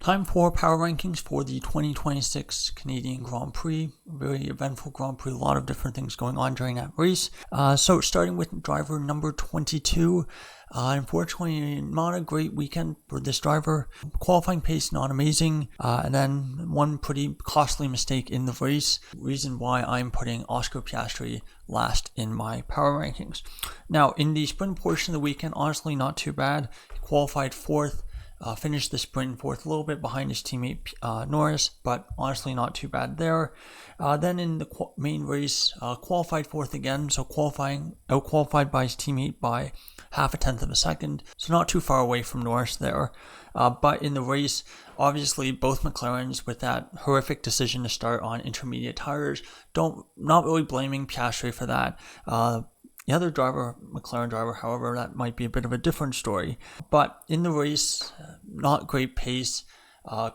Time for power rankings for the 2026 Canadian Grand Prix. Very eventful Grand Prix, a lot of different things going on during that race. So starting with driver number 22. Unfortunately, not a great weekend for this driver. Qualifying pace, not amazing. And then one pretty costly mistake in the race. Reason why I'm putting Oscar Piastri last in my power rankings. Now, in the sprint portion of the weekend, honestly, not too bad. He qualified fourth. Finished the sprint fourth, a little bit behind his teammate Norris, but honestly not too bad there. Then in the main race, qualified fourth again, so out-qualified by his teammate by half a tenth of a second, so not too far away from Norris there. But in the race, obviously both McLarens with that horrific decision to start on intermediate tires, not really blaming Piastri for that. The other driver, McLaren driver, however, that might be a bit of a different story. But in the race, not great pace,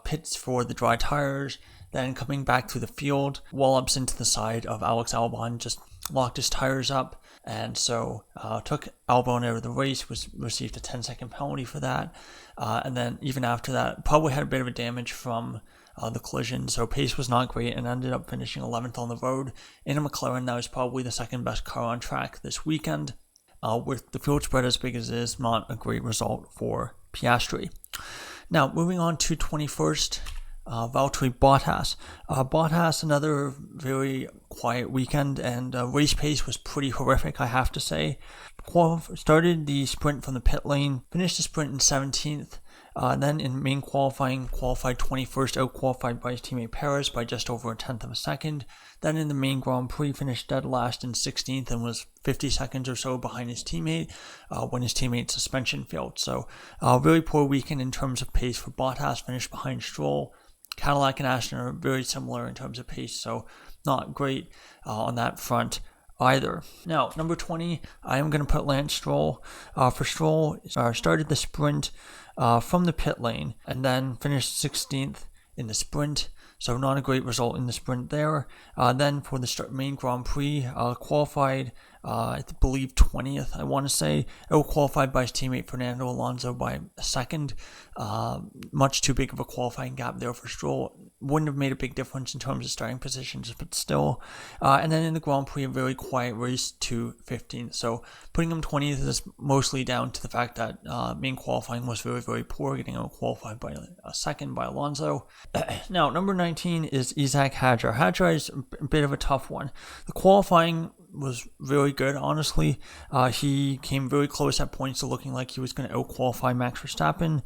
pits for the dry tires, then coming back to the field, wallops into the side of Alex Albon, just locked his tires up, and so took Albon out of the race, received a 10-second penalty for that. And then even after that, probably had a bit of a damage from the collision, so pace was not great and ended up finishing 11th on the road in a McLaren that was probably the second best car on track this weekend. With the field spread as big as it is, not a great result for Piastri. Now, moving on to 21st, Valtteri Bottas. Bottas, another very quiet weekend, and race pace was pretty horrific, I have to say. Started the sprint from the pit lane, finished the sprint in 17th. Then in main qualified 21st, out-qualified by his teammate Perez by just over a tenth of a second. Then in the main Grand Prix, finished dead last in 16th and was 50 seconds or so behind his teammate when his teammate's suspension failed. So really poor weekend in terms of pace for Bottas, finished behind Stroll. Cadillac and Aston are very similar in terms of pace, so not great on that front either. Now, number 20, I am going to put Lance Stroll. For Stroll, started the sprint from the pit lane and then finished 16th in the sprint, so not a great result in the sprint there. Then for the main Grand Prix, qualified, I believe 20th, I want to say, out-qualified by his teammate Fernando Alonso by a second. Much too big of a qualifying gap there for Stroll. Wouldn't have made a big difference in terms of starting positions, but still. And then in the Grand Prix, a very quiet race to 15th. So putting him 20th is mostly down to the fact that main qualifying was very, very poor, getting out-qualified by a second by Alonso. Now, number 19 is Isaac Hadjar. Hadjar is a bit of a tough one. The qualifying was very good, honestly. He came very close at points to looking like he was going to out-qualify Max Verstappen.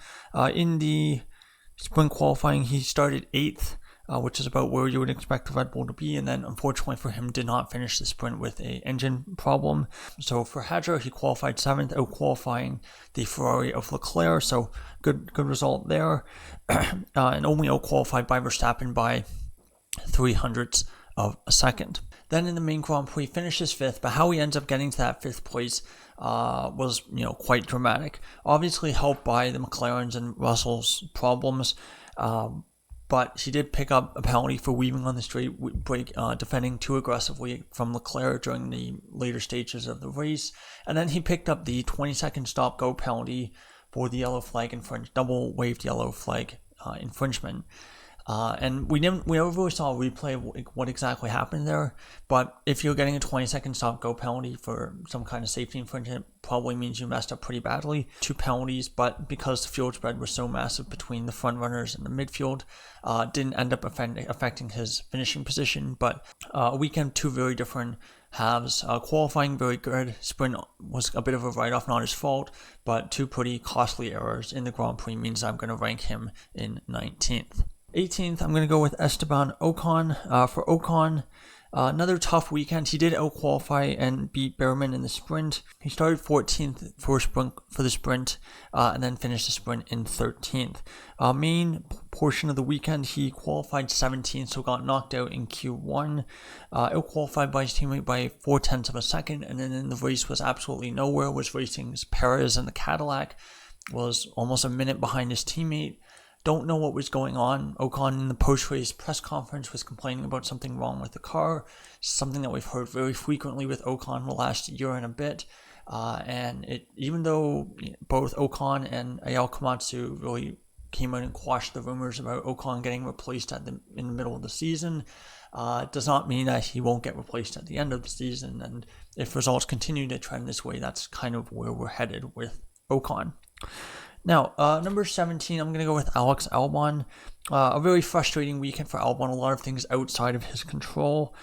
In the sprint qualifying, he started 8th, which is about where you would expect a Red Bull to be, and then unfortunately for him did not finish the sprint with an engine problem. So for Hadjar, he qualified 7th, out-qualifying the Ferrari of Leclerc, so good result there. And only out-qualified by Verstappen by 0.03 of a second. Then in the main Grand Prix, finishes 5th, but how he ends up getting to that 5th place was, quite dramatic. Obviously helped by the McLarens and Russell's problems, but he did pick up a penalty for weaving on the straight break, defending too aggressively from Leclerc during the later stages of the race. And then he picked up the 20-second stop-go penalty for the yellow flag double waved yellow flag infringement. And we never really saw a replay of what exactly happened there, but if you're getting a 20-second stop-go penalty for some kind of safety infringement, probably means you messed up pretty badly. 2 penalties, but because the field spread was so massive between the front runners and the midfield, didn't end up affecting his finishing position, but a weekend, 2 very different halves. Qualifying very good, sprint was a bit of a write-off, not his fault, but 2 pretty costly errors in the Grand Prix means I'm going to rank him in 19th. 18th, I'm going to go with Esteban Ocon. For Ocon, another tough weekend. He did out-qualify and beat Behrman in the sprint. He started 14th for the sprint, and then finished the sprint in 13th. Main portion of the weekend, he qualified 17th, so got knocked out in Q1. Out-qualified by his teammate by 0.4 of a second, and then in the race was absolutely nowhere. Was racing Perez and the Cadillac. Was almost a minute behind his teammate. Don't know what was going on. Ocon in the post-race press conference was complaining about something wrong with the car, something that we've heard very frequently with Ocon the last year and a bit. And even though both Ocon and Ayao Komatsu really came out and quashed the rumors about Ocon getting replaced in the middle of the season. It does not mean that he won't get replaced at the end of the season, and if results continue to trend this way, that's kind of where we're headed with Ocon. Now, number 17, I'm going to go with Alex Albon. A very frustrating weekend for Albon, a lot of things outside of his control.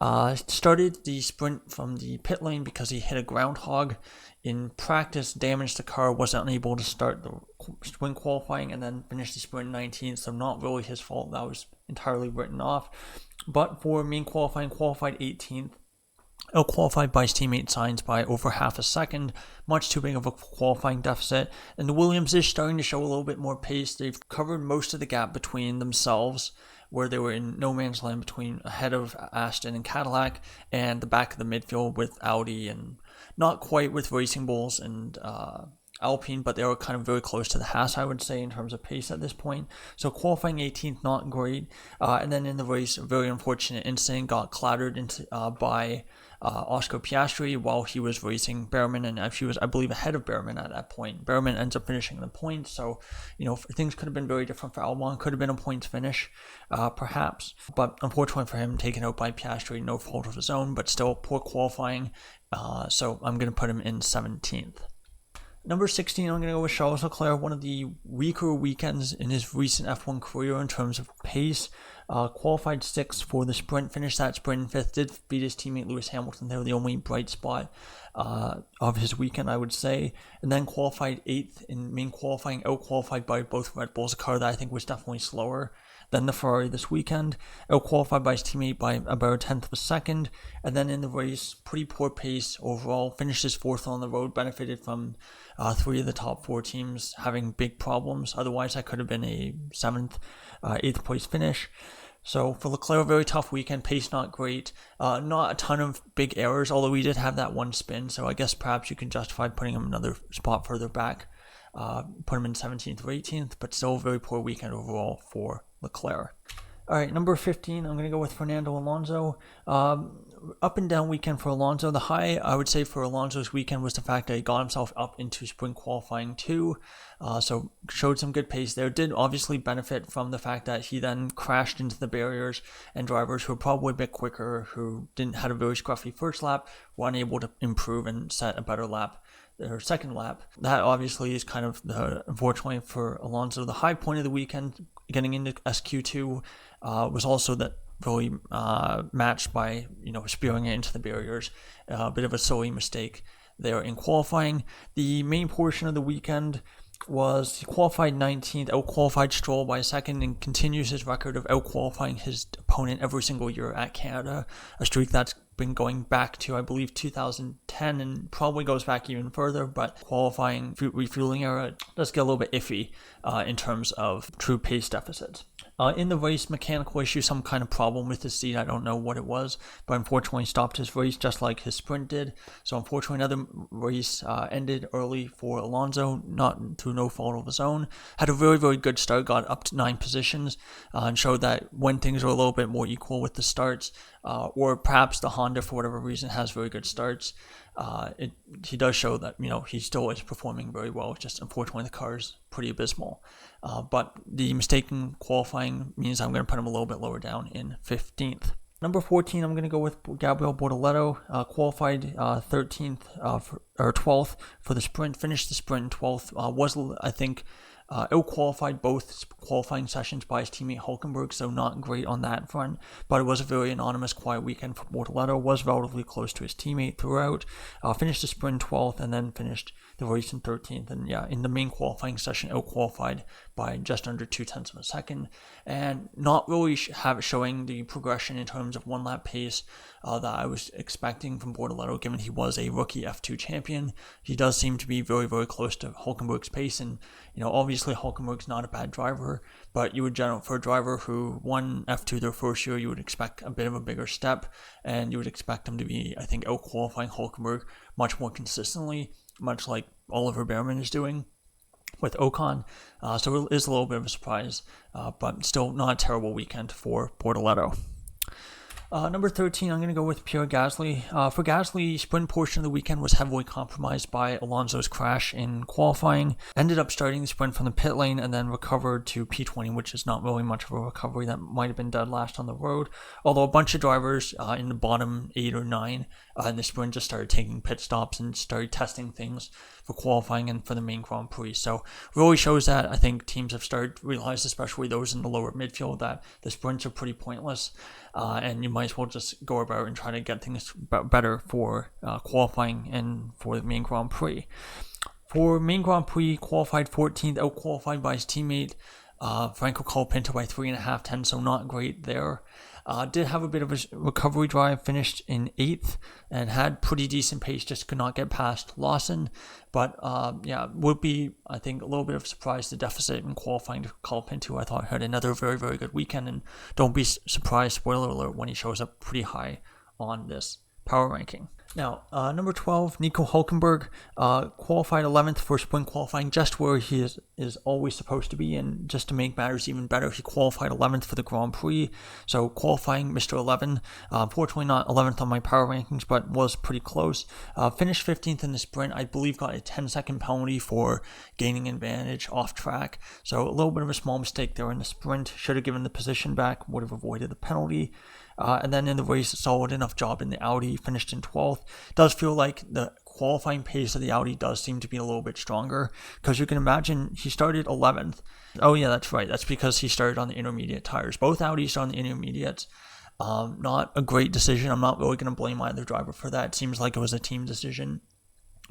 Started the sprint from the pit lane because he hit a groundhog. In practice, damaged the car, wasn't able to start the sprint qualifying, and then finished the sprint 19th, so not really his fault. That was entirely written off. But for main qualifying, qualified 18th. Out-qualified by his teammate Sainz by over half a second, much too big of a qualifying deficit, and the Williams is starting to show a little bit more pace. They've covered most of the gap between themselves, where they were in no man's land between ahead of Aston and Cadillac, and the back of the midfield with Audi, and not quite with Racing Bulls and Alpine, but they were kind of very close to the Haas, I would say, in terms of pace at this point. So qualifying 18th, not great. And then in the race, a very unfortunate incident, got clattered into by Oscar Piastri while he was racing Behrman, and he was, I believe, ahead of Behrman at that point. Behrman ends up finishing the points, so, things could have been very different for Albon. Could have been a points finish, perhaps. But unfortunately for him, taken out by Piastri, no fault of his own, but still poor qualifying. So I'm going to put him in 17th. Number 16, I'm going to go with Charles Leclerc, one of the weaker weekends in his recent F1 career in terms of pace. Qualified 6th for the sprint, finished that sprint in 5th, did beat his teammate Lewis Hamilton. They were the only bright spot of his weekend, I would say. And then qualified 8th in main qualifying, out-qualified by both Red Bulls, a car that I think was definitely slower than the Ferrari this weekend. Out-qualified by his teammate by about a tenth of a second. And then in the race, pretty poor pace overall. Finishes 4th on the road, benefited from 3 of the top 4 teams having big problems. Otherwise, that could have been a 7th, 8th place finish. So for Leclerc, very tough weekend. Pace not great. Not a ton of big errors, although he did have that one spin. So I guess perhaps you can justify putting him another spot further back. Put him in 17th or 18th, but still a very poor weekend overall for Leclerc. All right, number 15, I'm going to go with Fernando Alonso. Up and down weekend for Alonso. The high, I would say, for Alonso's weekend was the fact that he got himself up into sprint qualifying 2. So showed some good pace there. Did obviously benefit from the fact that he then crashed into the barriers, and drivers who were probably a bit quicker, who had a very scruffy first lap, were unable to improve and set a better lap. Their second lap. That obviously is kind of unfortunately for Alonso, the high point of the weekend. Getting into SQ2 was also that really matched by spearing it into the barriers. A bit of a silly mistake there in qualifying. The main portion of the weekend was he qualified 19th, out-qualified Stroll by a second, and continues his record of out-qualifying his opponent every single year at Canada, a streak that's been going back to, I believe, 2010, and probably goes back even further, but qualifying refueling era does get a little bit iffy in terms of true pace deficits. In the race, mechanical issue, some kind of problem with his seat. I don't know what it was, but unfortunately stopped his race just like his sprint did. So unfortunately another race ended early for Alonso, not through no fault of his own. Had a very, very good start, got up to 9 positions, and showed that when things are a little bit more equal with the starts, or perhaps the Honda, for whatever reason, has very good starts, he does show that he still is performing very well. Just unfortunately the car is pretty abysmal. But the mistake in qualifying means I'm going to put him a little bit lower down in 15th. Number 14, I'm going to go with Gabriel Bortoleto. Qualified 13th or 12th for the sprint. Finished the sprint in 12th. Was, I think, out-qualified both qualifying sessions by his teammate Hülkenberg, so not great on that front, but it was a very anonymous, quiet weekend for Bortoleto. Was relatively close to his teammate throughout. Finished the sprint 12th and then finished the race in 13th, and in the main qualifying session, out-qualified by just under 0.2 of a second, and not really showing the progression in terms of one-lap pace that I was expecting from Bortoleto, given he was a rookie F2 champion. He does seem to be very, very close to Hülkenberg's pace, and obviously Hülkenberg's not a bad driver, but you would for a driver who won F2 their first year, you would expect a bit of a bigger step, and you would expect him to be, I think, out-qualifying Hülkenberg much more consistently, much like Oliver Behrman is doing with Ocon. So it is a little bit of a surprise, but still not a terrible weekend for Bortoleto. Number 13, I'm going to go with Pierre Gasly. For Gasly, sprint portion of the weekend was heavily compromised by Alonso's crash in qualifying. Ended up starting the sprint from the pit lane and then recovered to P20, which is not really much of a recovery. That might have been dead last on the road. Although a bunch of drivers in the bottom 8 or 9 in the sprint just started taking pit stops and started testing things for qualifying and for the main Grand Prix. So really shows that I think teams have started to realize, especially those in the lower midfield, that the sprints are pretty pointless. And you might as well just go about and try to get things better for qualifying and for the main Grand Prix. For main Grand Prix, qualified 14th, out-qualified by his teammate Franco Colapinto by 3.5 tenths, so not great there. Did have a bit of a recovery drive, finished in 8th, and had pretty decent pace, just could not get past Lawson. But would be, I think, a little bit of a surprise, the deficit in qualifying to Colapinto. I thought had another very, very good weekend, and don't be surprised, spoiler alert, when he shows up pretty high on this power ranking. Now, number 12, Nico Hülkenberg, qualified 11th for sprint qualifying, just where he is always supposed to be, and just to make matters even better, he qualified 11th for the Grand Prix, so qualifying Mr. 11, unfortunately not 11th on my power rankings, but was pretty close. Finished 15th in the sprint, I believe got a 10-second penalty for gaining advantage off track, so a little bit of a small mistake there in the sprint, should have given the position back, would have avoided the penalty. And then in the race, a solid enough job in the Audi, finished in 12th. Does feel like the qualifying pace of the Audi does seem to be a little bit stronger, because you can imagine he started 11th. Oh yeah, that's right. That's because he started on the intermediate tires. Both Audis are on the intermediates. Not a great decision. I'm not really going to blame either driver for that. It seems like it was a team decision,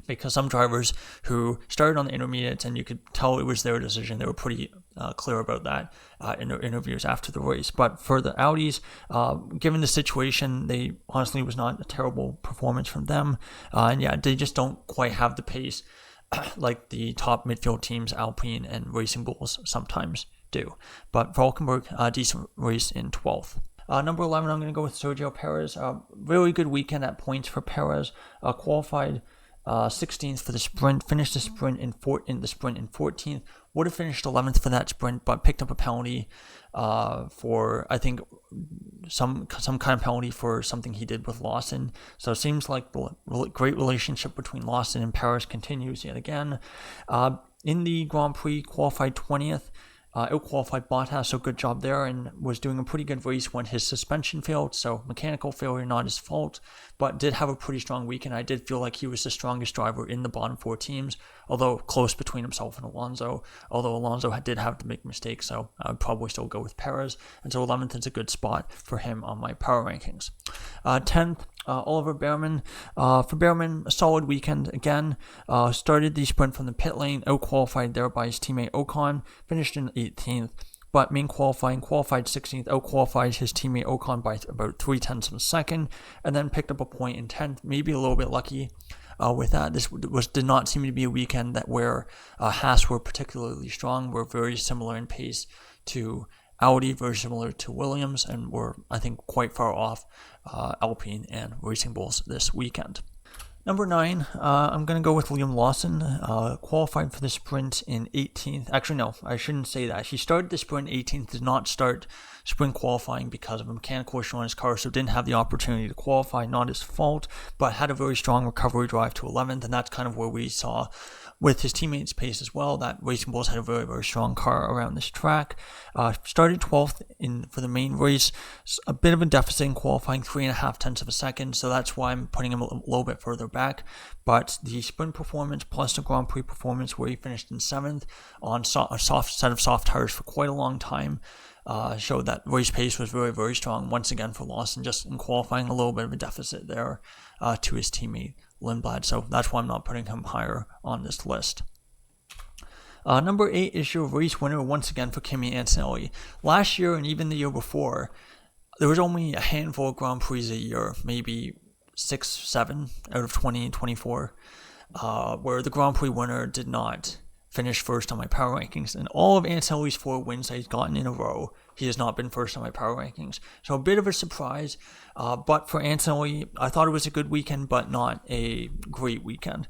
because some drivers who started on the intermediates, and you could tell it was their decision, they were pretty clear about that in their interviews after the race. But for the Audis, given the situation, they honestly was not a terrible performance from them. They just don't quite have the pace like the top midfield teams, Alpine and Racing Bulls, sometimes do. But for Hülkenberg, decent race in 12th. Number 11, I'm going to go with Sergio Perez. Really good weekend at points for Perez. Qualified 16th for the sprint, finished the sprint in 14th, would have finished 11th for that sprint, but picked up a penalty for, I think, some kind of penalty for something he did with Lawson. So it seems like the great relationship between Lawson and Perez continues yet again. In the Grand Prix, qualified 20th. Out-qualified Bottas, so good job there, and was doing a pretty good race when his suspension failed, so mechanical failure, not his fault, but did have a pretty strong weekend. I did feel like he was the strongest driver in the bottom 4 teams, although close between himself and Alonso, although Alonso did have to make mistakes, so I would probably still go with Perez, and so 11th is a good spot for him on my power rankings. 10th, Oliver Behrman. For Behrman, a solid weekend again. Started the sprint from the pit lane, out-qualified there by his teammate Ocon, finished in 18th, but main qualified 16th, out-qualified his teammate Ocon by about 3 tenths of a second, and then picked up a point in 10th, maybe a little bit lucky with that. This did not seem to be a weekend where Haas were particularly strong, were very similar in pace to Audi, very similar to Williams, and were, I think, quite far off Alpine and Racing Bulls this weekend. Number 9, I'm going to go with Liam Lawson, qualified for the sprint in 18th. Actually, no, I shouldn't say that. He started the sprint 18th, did not start sprint qualifying because of a mechanical issue on his car, so didn't have the opportunity to qualify, not his fault, but had a very strong recovery drive to 11th, and that's kind of where we saw with his teammates' pace as well, that Racing Bulls had a very, very strong car around this track. Started 12th for the main race, a bit of a deficit in qualifying, 3.5 tenths of a second, so that's why I'm putting him a little bit further back. But the sprint performance plus the Grand Prix performance, where he finished in 7th on a soft set of soft tires for quite a long time, showed that race pace was very, very strong once again for Lawson, just in qualifying a little bit of a deficit there to his teammate Lindblad, so that's why I'm not putting him higher on this list. Number 8 is your race winner once again for Kimi Antonelli. Last year and even the year before, there was only a handful of Grand Prix a year, maybe 6, 7 out of 20, 24, where the Grand Prix winner did not finish first on my power rankings. And all of Anselli's 4 wins that he's gotten in a row, he has not been first on my power rankings. So a bit of a surprise. But for Anselli, I thought it was a good weekend, but not a great weekend.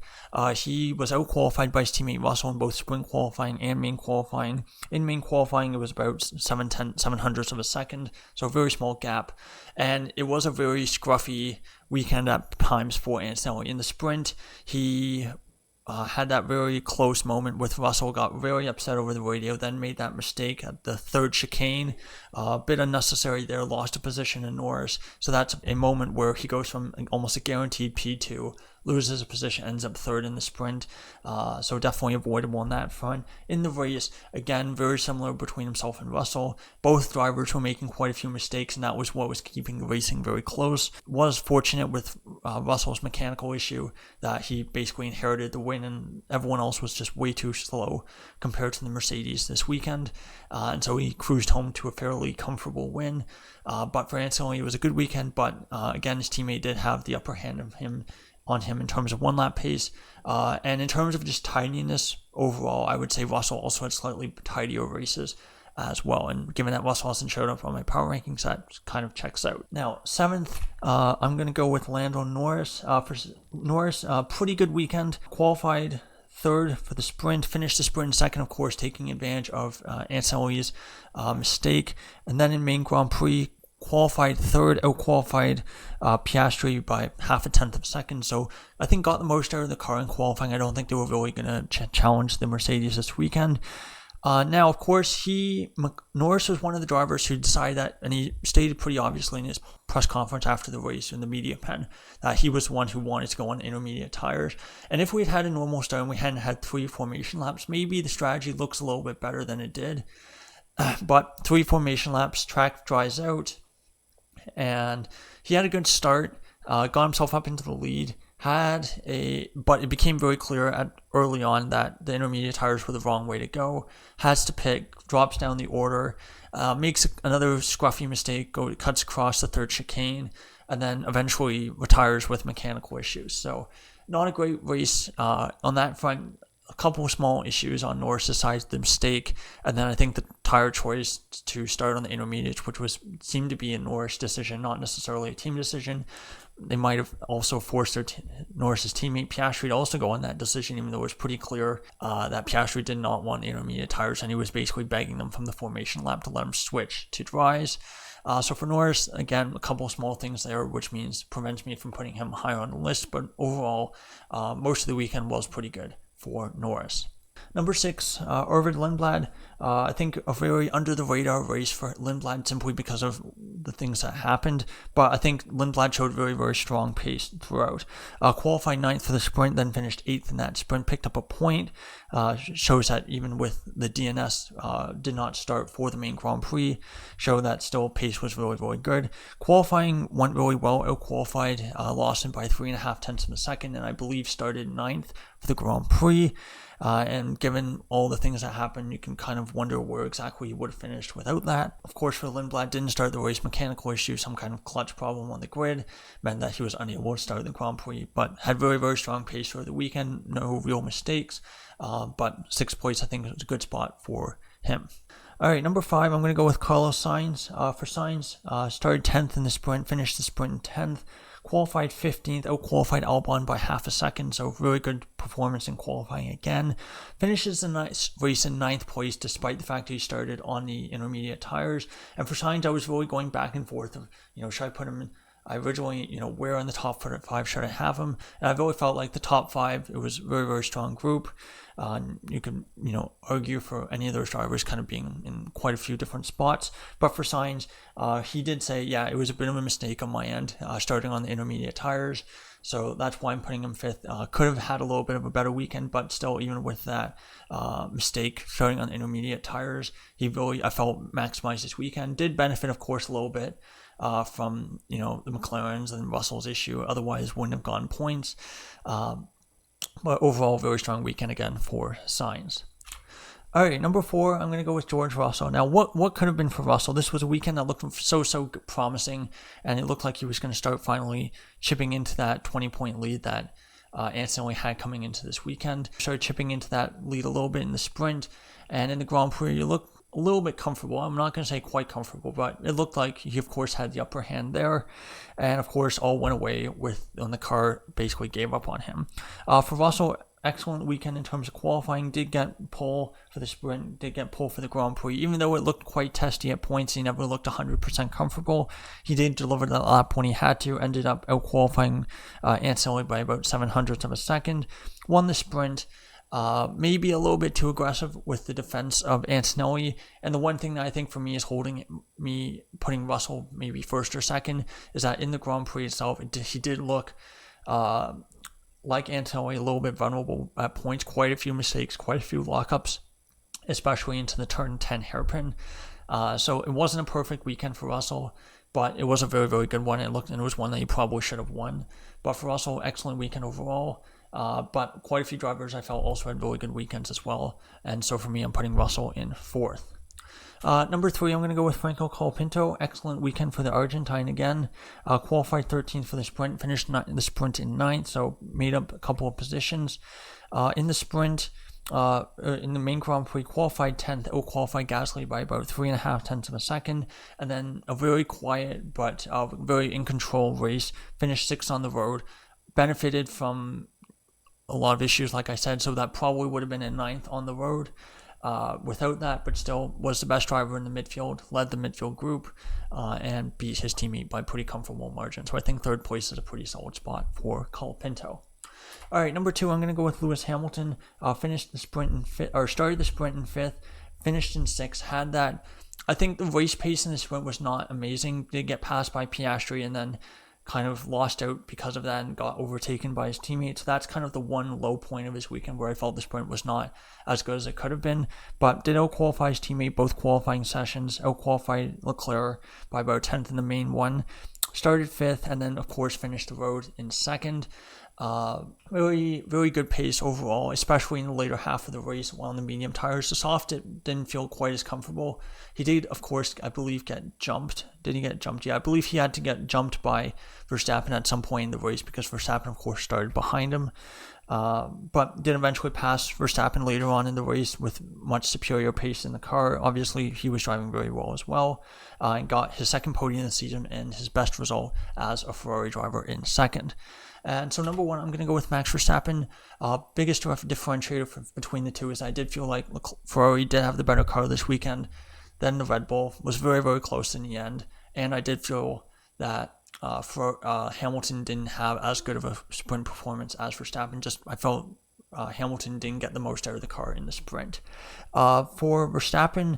He was out-qualified by his teammate Russell in both sprint qualifying and main qualifying. In main qualifying, it was about 7/100ths of a second, so a very small gap. And it was a very scruffy weekend at times for Anselli. In the sprint, he had that very close moment with Russell, got very upset over the radio, then made that mistake at the third chicane, a bit unnecessary there, lost a position in Norris. So that's a moment where he goes from almost a guaranteed P2, loses a position, ends up third in the sprint. So definitely avoidable on that front. In the race, again, very similar between himself and Russell. Both drivers were making quite a few mistakes, and that was what was keeping the racing very close. Was fortunate with Russell's mechanical issue that he basically inherited the win, and everyone else was just way too slow compared to the Mercedes this weekend. And so he cruised home to a fairly comfortable win. But for Anselli, it was a good weekend, but again, his teammate did have the upper hand on him in terms of one lap pace. And in terms of just tidiness overall, I would say Russell also had slightly tidier races as well. And given that Russell hasn't showed up on my power rankings, that kind of checks out. Now, 7th, I'm going to go with Lando Norris. For Norris, pretty good weekend. Qualified 3rd for the sprint, finished the sprint 2nd, of course, taking advantage of Anselli's mistake. And then in main Grand Prix, qualified 3rd, out-qualified Piastri by 0.5 of a second. So I think got the most out of the car in qualifying. I don't think they were really going to challenge the Mercedes this weekend. Now, of course, Norris was one of the drivers who decided that, and he stated pretty obviously in his press conference after the race in the media pen, that he was the one who wanted to go on intermediate tires. And if we had had a normal start and we hadn't had 3 formation laps, maybe the strategy looks a little bit better than it did. But 3 formation laps, track dries out, and he had a good start, got himself up into the lead, but it became very clear early on that the intermediate tires were the wrong way to go, has to pit, drops down the order, makes another scruffy mistake, cuts across the 3rd chicane, and then eventually retires with mechanical issues. So not a great race on that front. A couple of small issues on Norris' side, the mistake, and then I think the tire choice to start on the intermediates, which seemed to be a Norris decision, not necessarily a team decision. They might have also forced Norris' teammate Piastri to also go on that decision, even though it was pretty clear that Piastri did not want intermediate tires, and he was basically begging them from the formation lap to let him switch to dries. So for Norris, again, a couple of small things there, which prevents me from putting him higher on the list, but overall, most of the weekend was pretty good for Norris. Number 6, Arvid Lindblad. I think a very under-the-radar race for Lindblad simply because of the things that happened, but I think Lindblad showed very, very strong pace throughout. Qualified 9th for the sprint, then finished 8th in that sprint, picked up a point. Shows that even with the DNS did not start for the main Grand Prix, show that still pace was really, really good. Qualifying went really well, out-qualified, lost it by 3.5 of a second, and I believe started 9th for the Grand Prix. And given all the things that happened, you can kind of wonder where exactly he would have finished without that. Of course, for Lindblad, didn't start the race, mechanical issue, some kind of clutch problem on the grid, meant that he was unable to start the Grand Prix, but had very, very strong pace for the weekend, no real mistakes, but 6th place, I think, was a good spot for him. All right, number 5, I'm going to go with Carlos Sainz. For Sainz, started 10th in the sprint, finished the sprint 10th, qualified 15th, out-qualified Albon by 0.5 second, so really good performance in qualifying again. Finishes the race in 9th place despite the fact that he started on the intermediate tires. And for Sainz, I was really going back and forth of, should I put him in? I originally, where in the top 5 should I have him? And I've always felt like the top 5, it was a very, very strong group. You could, argue for any of those drivers kind of being in quite a few different spots. But for Sainz, he did say, yeah, it was a bit of a mistake on my end, starting on the intermediate tires. So that's why I'm putting him 5th. Could have had a little bit of a better weekend, but still, even with that mistake, starting on intermediate tires, he really, I felt, maximized his weekend. Did benefit, of course, a little bit from, the McLarens and Russell's issue. Otherwise, wouldn't have gotten points. But overall, very strong weekend again for Sainz. All right, number 4, I'm going to go with George Russell. Now, what could have been for Russell? This was a weekend that looked so promising, and it looked like he was going to start finally chipping into that 20-point lead that Antonelli had coming into this weekend. Started chipping into that lead a little bit in the sprint, and in the Grand Prix, you look a little bit comfortable. I'm not going to say quite comfortable, but it looked like he, of course, had the upper hand there. And, of course, all went away when the car basically gave up on him. For Russell, excellent weekend in terms of qualifying. Did get pole for the sprint, did get pole for the Grand Prix. Even though it looked quite testy at points, he never looked 100% comfortable. He did deliver that lap when he had to. Ended up out-qualifying Antonelli by about 0.07 of a second. Won the sprint. Maybe a little bit too aggressive with the defense of Antonelli. And the one thing that I think for me is putting Russell maybe first or second, is that in the Grand Prix itself, he did look like Antonelli, a little bit vulnerable at points. Quite a few mistakes, quite a few lockups, especially into the turn 10 hairpin. So it wasn't a perfect weekend for Russell, but it was a very, very good one. It was one that he probably should have won. But for Russell, excellent weekend overall. But quite a few drivers I felt also had really good weekends as well. And so for me, I'm putting Russell in fourth. Number 3, I'm going to go with Franco Colapinto. Excellent weekend for the Argentine again. Qualified 13th for the sprint, finished the sprint in 9th, so made up a couple of positions. In the sprint, in the main Grand Prix, qualified 10th, out-qualified Gasly by about 3.5 tenths of a second, and then a very quiet but very in-control race. Finished 6th on the road, benefited from a lot of issues, like I said, so that probably would have been a 9th on the road without that, but still was the best driver in the midfield, led the midfield group, and beat his teammate by pretty comfortable margin. So I think 3rd place is a pretty solid spot for Colapinto. All right, number 2, I'm going to go with Lewis Hamilton. Started the sprint in 5th, finished in 6th, had that. I think the race pace in the sprint was not amazing. Did get passed by Piastri and then kind of lost out because of that and got overtaken by his teammates. So that's kind of the one low point of his weekend where I felt the sprint was not as good as it could have been. But did out-qualify his teammate both qualifying sessions, out-qualified Leclerc by about 10th in the main one. Started 5th and then, of course, finished the road in 2nd. Really, really good pace overall, especially in the later half of the race while on the medium tires. The soft, it didn't feel quite as comfortable. He did, of course, I believe, get jumped. Did he get jumped? Yeah, I believe he had to get jumped by Verstappen at some point in the race because Verstappen, of course, started behind him. But did eventually pass Verstappen later on in the race with much superior pace in the car. Obviously, he was driving very well as well, and got his 2nd podium of the season and his best result as a Ferrari driver in 2nd. And so number 1, I'm going to go with Max Verstappen. Biggest differentiator between the two is I did feel like Ferrari did have the better car this weekend than the Red Bull. Was very, very close in the end. And I did feel that Hamilton didn't have as good of a sprint performance as Verstappen. I felt Hamilton didn't get the most out of the car in the sprint. For Verstappen,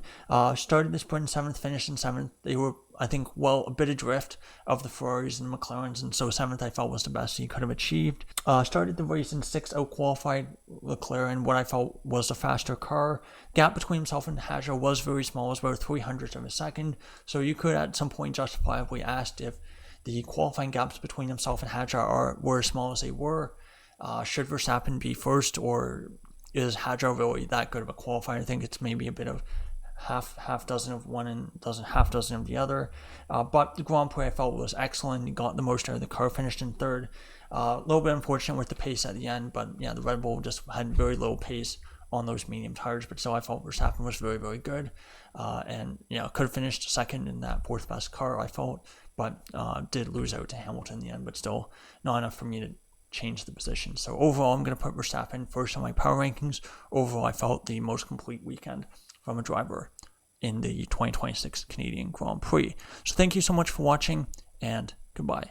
started the sprint in 7th, finished in 7th. They were, I think, a bit adrift of the Ferraris and McLarens, and so 7th I felt was the best he could have achieved. Started the race in 6th, out-qualified Leclerc in what I felt was a faster car. Gap between himself and Hadjar was very small, it was about 0.03 of a second, so you could at some point justifiably ask if the qualifying gaps between himself and Hadjar were as small as they were. Should Verstappen be first, or is Hadjar really that good of a qualifier? I think it's maybe a bit of half dozen of one and half dozen of the other. But the Grand Prix I felt was excellent. He got the most out of the car, finished in 3rd. A little bit unfortunate with the pace at the end, but yeah, the Red Bull just had very low pace on those medium tires. But still, I felt Verstappen was very, very good, and could have finished 2nd in that 4th best car, I felt, but did lose out to Hamilton in the end. But still, not enough for me to change the position. So overall, I'm going to put Verstappen first on my power rankings. Overall, I felt the most complete weekend from a driver in the 2026 Canadian Grand Prix. So thank you so much for watching, and goodbye.